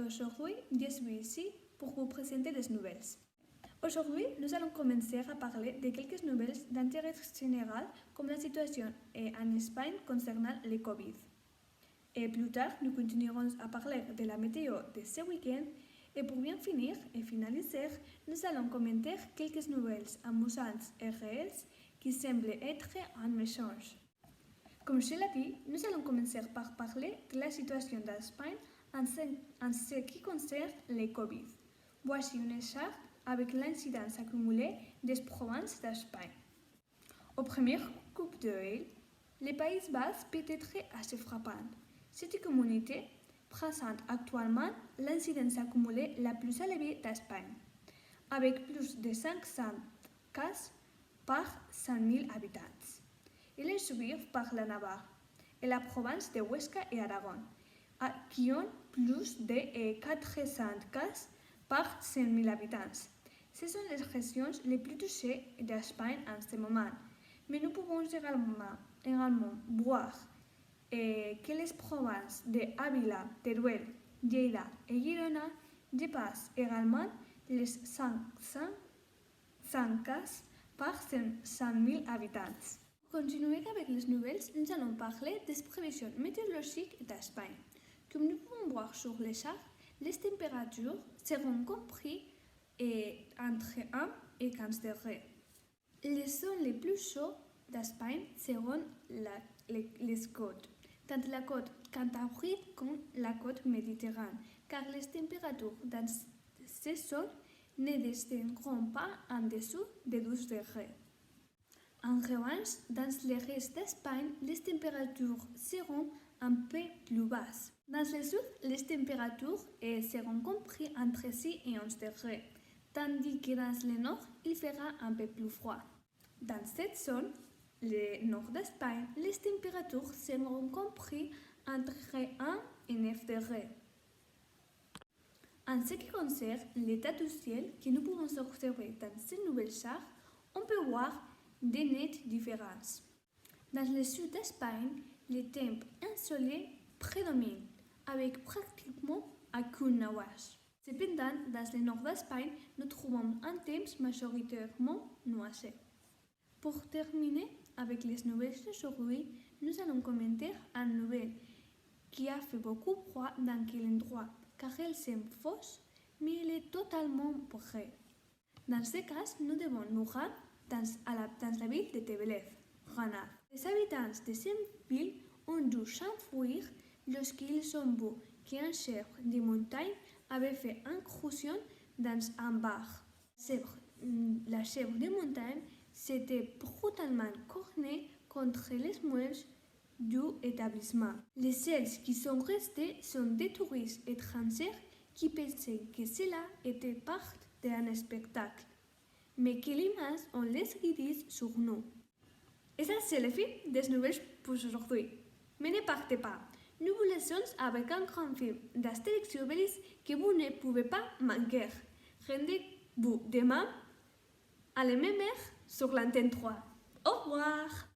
aujourd'hui, je suis ici pour vous présenter des nouvelles. Aujourd'hui, nous allons commencer à parler de quelques nouvelles d'intérêt général comme la situation en Espagne concernant le Covid. Et plus tard, nous continuerons à parler de la météo de ce week-end. Et pour bien finir et finaliser, nous allons commenter quelques nouvelles amusantes et réelles qui semblent être en échange. Comme je l'ai dit, nous allons commencer par parler de la situation d'Espagne en ce qui concerne le Covid. Voici une charte avec l'incidence accumulée des provinces d'Espagne. Au premier coup d'œil, les Pays-Bas peut être assez frappant. Cette communauté présente actuellement l'incidence accumulée la plus élevée d'Espagne, avec plus de 500 cas par 100 000 habitants. Il est suivi par la Navarre et la province de Huesca et Aragón, qui ont plus de 400 cas par 100 000 habitants. Ce sont les régions les plus touchées d'Espagne en ce moment, mais nous pouvons également voir que les provinces de Ávila, Teruel, Lleida et Girona dépassent également les 500 cas par 100 000 habitants. Pour continuer avec les nouvelles, nous allons parler des prévisions météorologiques d'Espagne. Comme nous pouvons voir sur les chartes, les températures seront comprises entre 1 et 15 degrés. Les zones les plus chaudes d'Espagne seront les côtes, tant la côte cantabrique que la côte méditerranéenne, car les températures dans ces zones ne descendront pas en dessous de 12 degrés. En revanche, dans le reste d'Espagne, les températures seront un peu plus basses. Dans le sud, les températures seront comprises entre 6 et 11 degrés, tandis que dans le nord, il fera un peu plus froid. Dans cette zone, le nord d'Espagne, les températures seront comprises entre 1 et 9 degrés. En ce qui concerne l'état du ciel que nous pouvons observer dans cette nouvelle charte, on peut voir des nettes différences. Dans le sud d'Espagne, les temps ensoleillés prédominent, avec pratiquement aucun nuage. Cependant, dans le nord d'Espagne, nous trouvons un temps majoritairement nuageux. Pour terminer avec les nouvelles d'aujourd'hui, nous allons commenter une nouvelle qui a fait beaucoup froid dans quel endroit, car elle semble fausse, mais elle est totalement vraie. Dans ce cas, nous devons nous rendre dans la ville de Tébelef, Granada. Les habitants de cette ville ont dû s'enfuir lorsqu'ils ont vu qu'un chèvre de montagne avait fait incursion dans un bar. La chèvre de montagne s'était brutalement cornée contre les meubles du établissement. Les seuls qui sont restés sont des touristes étrangers qui pensaient que cela était part d'un spectacle, mais que l'image on les guide sur nous. Et ça, c'est la fin des nouvelles pour aujourd'hui. Mais ne partez pas. Nous vous laissons avec un grand film d'Astérix et Obélix que vous ne pouvez pas manquer. Rendez-vous demain à la même heure sur l'antenne 3. Au revoir!